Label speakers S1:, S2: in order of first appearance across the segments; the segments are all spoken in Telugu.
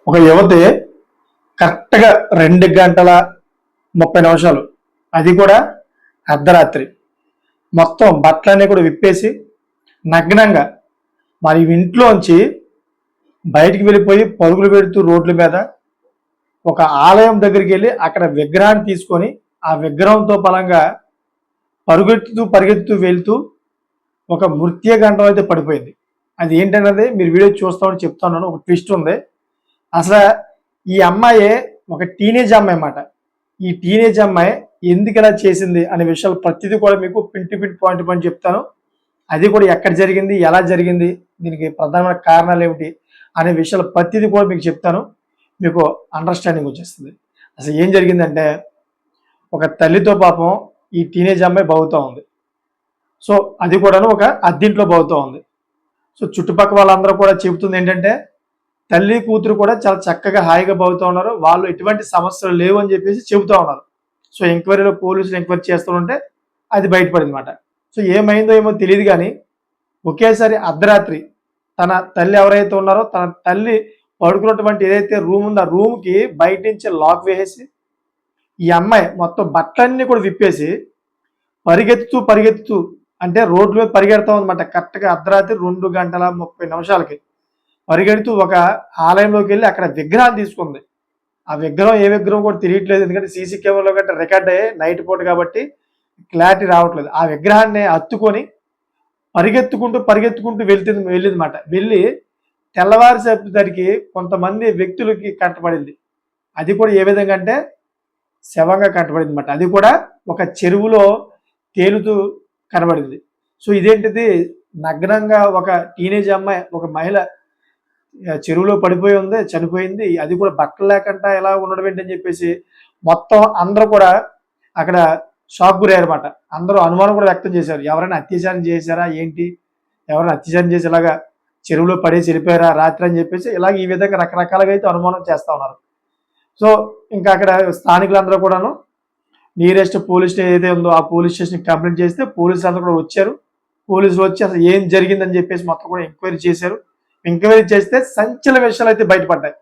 S1: ఒక యువతి కరెక్ట్గా 2 గంటల 30 నిమిషాలు, అది కూడా అర్ధరాత్రి, మొత్తం బట్టలన్నీ కూడా విప్పేసి నగ్నంగా మరి ఇంట్లోంచి బయటికి వెళ్ళిపోయి పరుగులు పెడుతూ రోడ్ల మీద ఒక ఆలయం దగ్గరికి వెళ్ళి అక్కడ విగ్రహాన్ని తీసుకొని ఆ విగ్రహంతో బలంగా పరిగెత్తుతూ వెళ్తూ ఒక మృత్య గంటం అయితే పడిపోయింది. అది ఏంటన్నది మీరు వీడియో చూస్తామని చెప్తున్నాను. ఒక ట్విస్ట్ ఉంది. అసలు ఈ అమ్మాయి ఒక టీనేజ్ అమ్మాయి అన్నమాట. ఈ టీనేజ్ అమ్మాయి ఎందుకు ఇలా చేసింది అనే విషయాలు ప్రతిదీ కూడా మీకు పిన్ టు పిన్ పాయింట్ చెప్తాను. అది కూడా ఎక్కడ జరిగింది, ఎలా జరిగింది, దీనికి ప్రధానమైన కారణాలు ఏమిటి అనే విషయాలు ప్రతిదీ కూడా మీకు చెప్తాను. మీకు అండర్స్టాండింగ్ వచ్చేస్తుంది. అసలు ఏం జరిగిందంటే, ఒక తల్లితో పాపం ఈ టీనేజ్ అమ్మాయి బాగుతూ ఉంది. సో అది కూడాను ఒక అద్దింట్లో బాగుతూ ఉంది. సో చుట్టుపక్కల వాళ్ళందరూ కూడా చెబుతుంది ఏంటంటే, తల్లి కూతురు కూడా చాలా చక్కగా హాయిగా బాగుతూ ఉన్నారు, వాళ్ళు ఎటువంటి సమస్యలు లేవు అని చెప్పేసి చెబుతూ ఉన్నారు. సో ఎంక్వైరీలో పోలీసులు ఎంక్వైరీ చేస్తుంటే అది బయటపడింది అనమాట. సో ఏమైందో ఏమో తెలియదు కానీ ఒకేసారి అర్ధరాత్రి తన తల్లి ఎవరైతే ఉన్నారో తన తల్లి పడుకున్నటువంటి ఏదైతే రూమ్ ఉందో ఆ రూమ్కి బయట నుంచి లాక్ వేసేసి ఈ అమ్మాయి మొత్తం బట్టలన్నీ కూడా విప్పేసి పరిగెత్తుతూ అంటే రోడ్ల మీద పరిగెడతాం అనమాట. కరెక్ట్గా అర్ధరాత్రి 2 గంటల 30 నిమిషాలకి పరిగెడుతూ ఒక ఆలయంలోకి వెళ్ళి అక్కడ విగ్రహాన్ని తీసుకుంది. ఆ విగ్రహం ఏ విగ్రహం కూడా తెలియట్లేదు, ఎందుకంటే సీసీ కెమెరాలో గట్రా రికార్డ్ అయ్యాయి నైట్ పూట కాబట్టి క్లారిటీ రావట్లేదు. ఆ విగ్రహాన్ని హత్తుకొని పరిగెత్తుకుంటూ వెళ్ళిందన్నమాట. వెళ్ళి తెల్లవారుసేపటికి కొంతమంది వ్యక్తులకి కంటపడింది. అది కూడా ఏ విధంగా అంటే శవంగా కంటపడింది అనమాట. అది కూడా ఒక చెరువులో తేలుతూ కనబడింది. సో ఇదేంటిది, నగ్నంగా ఒక టీనేజ్ అమ్మాయి, ఒక మహిళ చెరువులో పడిపోయి ఉంది, చనిపోయింది, అది కూడా బట్టలు లేకుండా ఎలా ఉండడం ఏంటని చెప్పేసి మొత్తం అందరూ కూడా అక్కడ షాక్ గురయ్యారన్నమాట. అందరూ అనుమానం కూడా వ్యక్తం చేశారు. ఎవరైనా అత్యాచారం చేశారా ఏంటి, ఎవరైనా అత్యాచారం చేసి ఇలాగా చెరువులో పడేసి వెళ్ళిపోయారా రాత్రి అని చెప్పేసి ఇలాగ ఈ విధంగా రకరకాలుగా అయితే అనుమానం చేస్తూ ఉన్నారు. సో ఇంకా అక్కడ స్థానికులందరూ కూడాను నియరెస్ట్ పోలీస్ స్టేషన్ ఏదైతే ఉందో ఆ పోలీస్ స్టేషన్కి కంప్లైంట్ చేస్తే పోలీసులు అందరూ కూడా వచ్చారు. పోలీసులు వచ్చి అసలు ఏం జరిగిందని చెప్పేసి మొత్తం కూడా ఎంక్వైరీ చేశారు. ఎంక్వైరీ చేస్తే సంచలన విషయాలు అయితే బయటపడ్డాయి.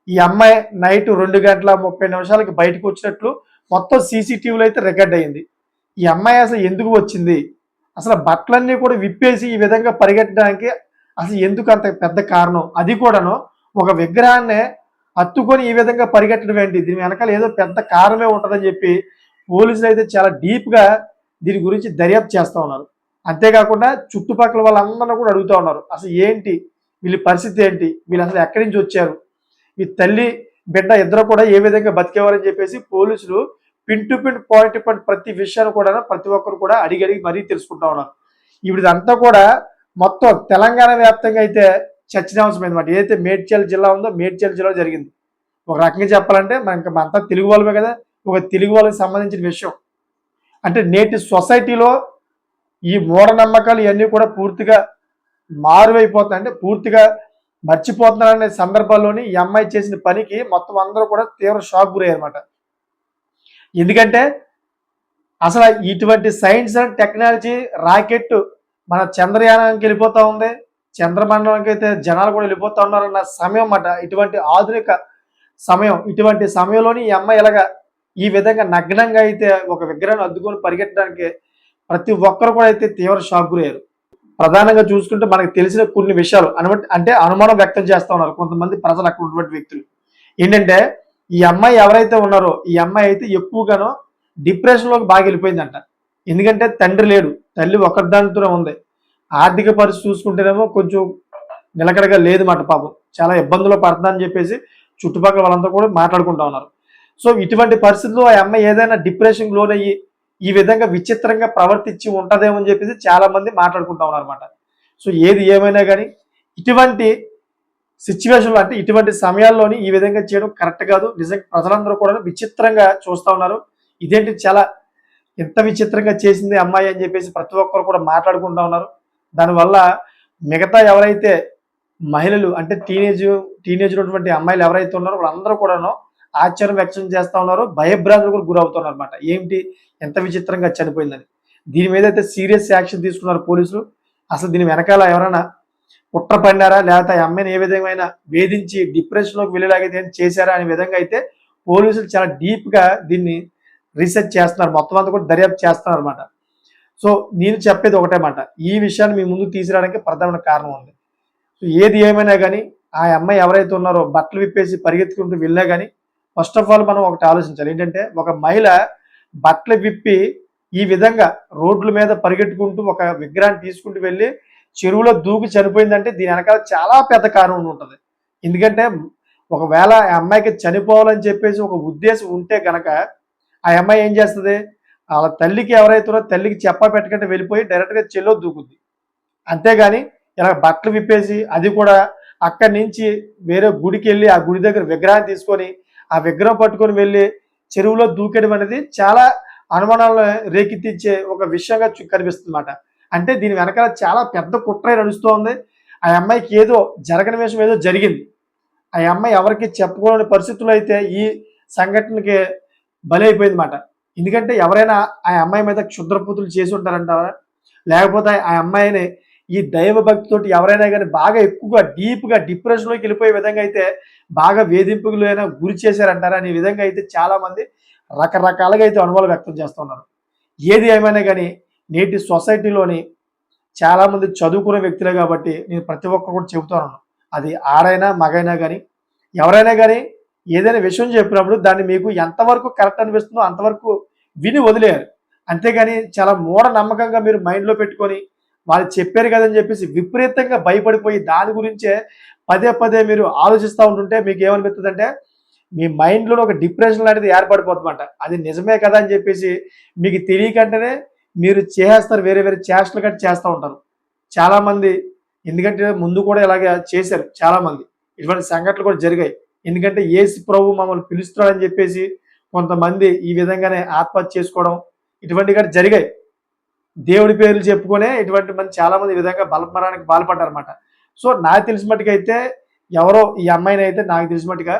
S1: ఈ అమ్మాయి నైట్ 2 గంటల 30 నిమిషాలకి బయటకు వచ్చినట్లు మొత్తం సీసీటీవీలో అయితే రికార్డ్ అయ్యింది. ఈ అమ్మాయి అసలు ఎందుకు వచ్చింది, అసలు బట్టలన్నీ కూడా విప్పేసి ఈ విధంగా పరిగెట్టడానికి అసలు ఎందుకు అంత పెద్ద కారణం, అది కూడాను ఒక విగ్రహాన్ని హత్తుకొని ఈ విధంగా పరిగెట్టడం ఏంటి, దీని వెనకాల ఏదో పెద్ద కారణమే ఉంటుందని చెప్పి పోలీసులు అయితే చాలా డీప్గా దీని గురించి దర్యాప్తు చేస్తూ ఉన్నారు. అంతేకాకుండా చుట్టుపక్కల వాళ్ళందరూ కూడా అడుగుతూ ఉన్నారు, అసలు ఏంటి వీళ్ళ పరిస్థితి ఏంటి, వీళ్ళు అసలు ఎక్కడి నుంచి వచ్చారు, ఈ తల్లి బిడ్డ ఇద్దరు కూడా ఏ విధంగా బతికేవారని చెప్పేసి పోలీసులు పిన్ టు పిన్ పాయింట్ ప్రతి విషయాన్ని కూడా ప్రతి ఒక్కరు కూడా అడిగి మరీ తెలుసుకుంటా ఉన్నారు. ఇవిడంతా కూడా మొత్తం తెలంగాణ వ్యాప్తంగా అయితే చర్చనీయాంశమైంది అన్నమాట. ఏదైతే మేడ్చల్ జిల్లా ఉందో మేడ్చల్ జిల్లా జరిగింది. ఒక రకంగా చెప్పాలంటే మనకంతా తెలుగు వాళ్ళమే కదా, ఒక తెలుగు వాళ్ళకి సంబంధించిన విషయం. అంటే నేటి సొసైటీలో ఈ మూఢనమ్మకాలు ఇవన్నీ కూడా పూర్తిగా మారువైపోతాయి, అంటే పూర్తిగా మర్చిపోతున్నారనే సందర్భాల్లోని ఈ అమ్మాయి చేసిన పనికి మొత్తం అందరూ కూడా తీవ్ర షాక్ గురయ్యారన్నమాట. ఎందుకంటే అసలు ఇటువంటి సైన్స్ అండ్ టెక్నాలజీ రాకెట్ మన చంద్రయానానికి వెళ్ళిపోతూ ఉంది, చంద్రమండలానికి అయితే జనాలు కూడా వెళ్ళిపోతూ ఉన్నారన్న సమయం అన్నమాట. ఇటువంటి ఆధునిక సమయం, ఇటువంటి సమయంలోని ఈ అమ్మాయి ఇలాగా ఈ విధంగా నగ్నంగా అయితే ఒక విగ్రహాన్ని అద్దుకొని పరిగెట్టడానికి ప్రతి ఒక్కరు కూడా అయితే తీవ్ర షాక్ గురయ్యారు. ప్రధానంగా చూసుకుంటే మనకు తెలిసిన కొన్ని విషయాలు అంటే అనుమానం వ్యక్తం చేస్తూ ఉన్నారు కొంతమంది ప్రజలు, అక్కడ ఉన్నటువంటి వ్యక్తులు. ఏంటంటే ఈ అమ్మాయి ఎవరైతే ఉన్నారో ఈ అమ్మాయి అయితే ఎక్కువగానో డిప్రెషన్లోకి బాగా వెళ్ళిపోయిందంట. ఎందుకంటే తండ్రి లేడు, తల్లి ఒకరిదానితోనే ఉంది. ఆర్థిక పరిస్థితి చూసుకుంటేనేమో కొంచెం నిలకడగా లేదు మాట, పాపం చాలా ఇబ్బందులు పడుతుందని చెప్పేసి చుట్టుపక్కల వాళ్ళంతా కూడా మాట్లాడుకుంటా ఉన్నారు. సో ఇటువంటి పరిస్థితుల్లో ఆ అమ్మాయి ఏదైనా డిప్రెషన్ లోనయ్యి ఈ విధంగా విచిత్రంగా ప్రవర్తించి ఉంటుందేమో అని చెప్పేసి చాలా మంది మాట్లాడుకుంటా ఉన్నారు అనమాట. సో ఏది ఏమైనా కానీ ఇటువంటి సిచ్యువేషన్లో, అంటే ఇటువంటి సమయాల్లోని ఈ విధంగా చేయడం కరెక్ట్ కాదు. నిజంగా ప్రజలందరూ కూడా విచిత్రంగా చూస్తూ ఉన్నారు. ఇదేంటి చాలా ఎంత విచిత్రంగా చేసింది అమ్మాయి అని చెప్పేసి ప్రతి ఒక్కరు కూడా మాట్లాడుకుంటూ ఉన్నారు. దానివల్ల మిగతా ఎవరైతే మహిళలు అంటే టీనేజ్ ఉన్నటువంటి అమ్మాయిలు ఎవరైతే ఉన్నారో వాళ్ళందరూ కూడాను ఆశ్చర్యం వ్యక్తం చేస్తూ ఉన్నారు, భయభ్రాంతులు కూడా గురవుతున్నారు అనమాట. ఏంటి ఎంత విచిత్రంగా చనిపోయిందని. దీని మీద అయితే సీరియస్ యాక్షన్ తీసుకున్నారు పోలీసులు. అసలు దీని వెనకాల ఎవరైనా కుట్ర పడినారా, లేకపోతే ఆ అమ్మాయిని ఏ విధమైన వేధించి డిప్రెషన్లోకి వెళ్ళేలాగైతే ఏం చేశారా అనే విధంగా అయితే పోలీసులు చాలా డీప్గా దీన్ని రీసెర్చ్ చేస్తున్నారు. మొత్తం అంతా కూడా దర్యాప్తు చేస్తున్నారు అనమాట. సో నేను చెప్పేది ఒకటే మాట, ఈ విషయాన్ని మీ ముందుకు తీసుకురావడానికి ప్రధానమైన కారణం ఉంది. సో ఏది ఏమైనా కానీ ఆ అమ్మాయి ఎవరైతే ఉన్నారో బట్టలు విప్పేసి పరిగెత్తుకుంటూ వెళ్ళినా కానీ ఫస్ట్ ఆఫ్ ఆల్ మనం ఒకటి ఆలోచించాలి. ఏంటంటే ఒక మహిళ బట్టలు విప్పి ఈ విధంగా రోడ్ల మీద పరిగెట్టుకుంటూ ఒక విగ్రహాన్ని తీసుకుంటూ వెళ్ళి చెరువులో దూకి చనిపోయిందంటే దీని వెనకాల చాలా పెద్ద కారణం ఉంటుంది. ఎందుకంటే ఒకవేళ ఆ అమ్మాయికి చనిపోవాలని చెప్పేసి ఒక ఉద్దేశం ఉంటే కనుక ఆ అమ్మాయి ఏం చేస్తుంది, వాళ్ళ తల్లికి ఎవరైతే ఉన్నారో తల్లికి చెప్పా పెట్టకుండా వెళ్ళిపోయి డైరెక్ట్గా చెల్లో దూకుద్ది. అంతేగాని ఇలా బట్టలు విప్పేసి అది కూడా అక్కడి నుంచి వేరే గుడికి వెళ్ళి ఆ గుడి దగ్గర విగ్రహాన్ని తీసుకొని ఆ విగ్రహం పట్టుకొని వెళ్ళి చెరువులో దూకేయడం అనేది చాలా అనుమానాలను రేకెత్తించే ఒక విషయంగా కనిపిస్తుంది అన్నమాట. అంటే దీని వెనకాల చాలా పెద్ద కుట్ర నడుస్తోంది. ఆ అమ్మాయికి ఏదో జరగని విషయం ఏదో జరిగింది. ఆ అమ్మాయి ఎవరికి చెప్పుకోలేని పరిస్థితుల్లో అయితే ఈ సంఘటనకి బలైపోయింది మాట. ఎందుకంటే ఎవరైనా ఆ అమ్మాయి మీద క్షుద్రపూతులు చేసి ఉంటారంటారా, లేకపోతే ఆ అమ్మాయిని ఈ దైవ భక్తితోటి ఎవరైనా కానీ బాగా ఎక్కువగా డీప్గా డిప్రెషన్లోకి వెళ్ళిపోయే విధంగా అయితే బాగా వేధింపులైనా గురి చేశారంటారా అనే విధంగా అయితే చాలామంది రకరకాలుగా అయితే అనుభవాలు వ్యక్తం చేస్తున్నారు. ఏది ఏమైనా కానీ నేటి సొసైటీలోని చాలామంది చదువుకునే వ్యక్తులే కాబట్టి నేను ప్రతి ఒక్కరు కూడా చెబుతున్నాను, అది ఆడైనా మగైనా కానీ ఎవరైనా కానీ ఏదైనా విషయం చెప్పినప్పుడు దాన్ని మీకు ఎంతవరకు కరెక్ట్ అనిపిస్తుందో అంతవరకు విని వదిలేయాలి. అంతేగాని చాలా మూఢ నమ్మకంగా మీరు మైండ్లో పెట్టుకొని వాళ్ళు చెప్పారు కదని చెప్పేసి విపరీతంగా భయపడిపోయి దాని గురించే పదే పదే మీరు ఆలోచిస్తూ ఉంటుంటే మీకు ఏమనిపిస్తుందంటే మీ మైండ్లో ఒక డిప్రెషన్ లాంటిది ఏర్పడిపోతుందన్నమాట. అది నిజమే కదా అని చెప్పేసి మీకు తెలియకంటేనే మీరు చేస్తారు, వేరే వేరే చేష్టలు కట్టి చేస్తూ ఉంటారు చాలామంది. ఎందుకంటే ముందు కూడా ఇలాగే చేశారు చాలామంది, ఇటువంటి సంఘటనలు కూడా జరిగాయి. ఎందుకంటే యేసు ప్రభు మమ్మల్ని పిలుస్తున్నాడని చెప్పేసి కొంతమంది ఈ విధంగానే ఆత్మహత్య చేసుకోవడం ఇటువంటివి కూడా జరిగాయి. దేవుడి పేర్లు చెప్పుకునే ఇటువంటి మంది చాలామంది ఈ విధంగా బలమరానికి పాల్పడ్డారన్నమాట. సో నాకు తెలిసిన మట్టుకైతే ఎవరో ఈ అమ్మాయిని అయితే నాకు తెలిసిన మట్టుగా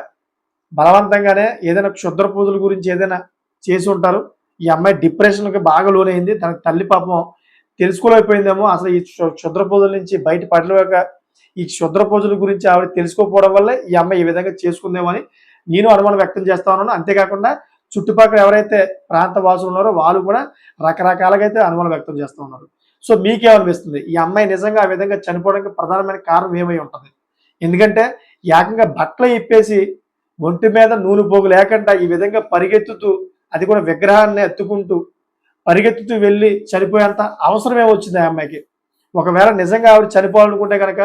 S1: బలవంతంగానే ఏదైనా క్షుద్ర పూజల గురించి ఏదైనా చేసి ఉంటారు. ఈ అమ్మాయి డిప్రెషన్కి బాగా లోనైంది. తన తల్లి పాపం తెలుసుకోలేకపోయిందేమో, అసలు ఈ క్షుద్ర పూజల నుంచి బయట పడలేక ఈ క్షుద్ర పూజల గురించి ఆవిడ తెలుసుకోకపోవడం వల్ల ఈ అమ్మాయి ఈ విధంగా చేసుకుందేమో అని నేను అనుమానం వ్యక్తం చేస్తా ఉన్నాను. అంతేకాకుండా చుట్టుపక్కల ఎవరైతే ప్రాంత వాసులు ఉన్నారో వాళ్ళు కూడా రకరకాలుగా అయితే అనుమానం వ్యక్తం చేస్తూ ఉన్నారు. సో మీకేమనిపిస్తుంది, ఈ అమ్మాయి నిజంగా ఆ విధంగా చనిపోవడానికి ప్రధానమైన కారణం ఏమై ఉంటుంది? ఎందుకంటే ఏకంగా బట్టలు ఇప్పేసి ఒంటి మీద నూనె పోగు లేకుండా ఈ విధంగా పరిగెత్తుతూ, అది కూడా విగ్రహాన్ని ఎత్తుకుంటూ పరిగెత్తుతూ వెళ్ళి చనిపోయేంత అవసరం ఏమొచ్చింది ఆ అమ్మాయికి? ఒకవేళ నిజంగా ఆవిడ చనిపోవాలనుకుంటే కనుక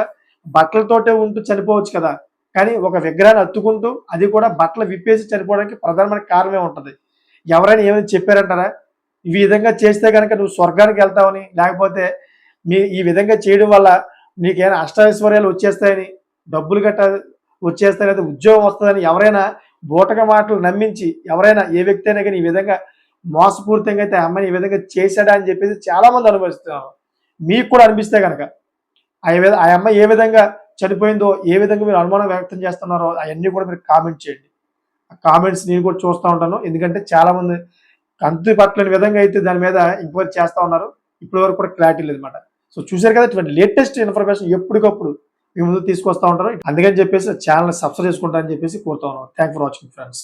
S1: బట్టలతోటే ఉంటూ చనిపోవచ్చు కదా, కానీ ఒక విగ్రహాన్ని అత్తుకుంటూ అది కూడా బట్టలు విప్పేసి చనిపోవడానికి ప్రధానమైన కారణమే ఉంటుంది. ఎవరైనా ఏమైనా చెప్పారంటారా, ఈ విధంగా చేస్తే కనుక నువ్వు స్వర్గానికి వెళ్తావని, లేకపోతే ఈ విధంగా చేయడం వల్ల నీకేమైనా అష్టైశ్వర్యాలు వచ్చేస్తాయని, డబ్బులు గట్ట వచ్చేస్తాయి, లేదా ఉద్యోగం వస్తుందని ఎవరైనా బూటక మాటలు నమ్మించి ఎవరైనా ఏ వ్యక్తి అయినా కానీ ఈ విధంగా మోసపూరితంగా అయితే ఆ అమ్మాయిని ఈ విధంగా చేశాడా అని చెప్పేసి చాలామంది అనుభవిస్తున్నారు. మీకు కూడా అనిపిస్తే కనుక ఆ అమ్మాయి ఏ విధంగా చనిపోయిందో, ఏ విధంగా మీరు అనుమానం వ్యక్తం చేస్తున్నారో అవన్నీ కూడా మీరు కామెంట్ చేయండి. ఆ కామెంట్స్ నేను కూడా చూస్తూ ఉంటాను. ఎందుకంటే చాలామంది కంతు పట్టలేని విధంగా అయితే దాని మీద ఎంక్వైరీ చేస్తూ ఉన్నారు. ఇప్పటి వరకు కూడా క్లారిటీ లేదన్నమాట. సో చూశారు కదా, ఇటువంటి లేటెస్ట్ ఇన్ఫర్మేషన్ ఎప్పటికప్పుడు మీ ముందు తీసుకొస్తూ ఉంటారు. అందుకని చెప్పేసి ఛానల్ సబ్స్క్రైబ్ చేసుకుంటారని చెప్పేసి కోరుతా ఉన్నాను. Thank for watching friends.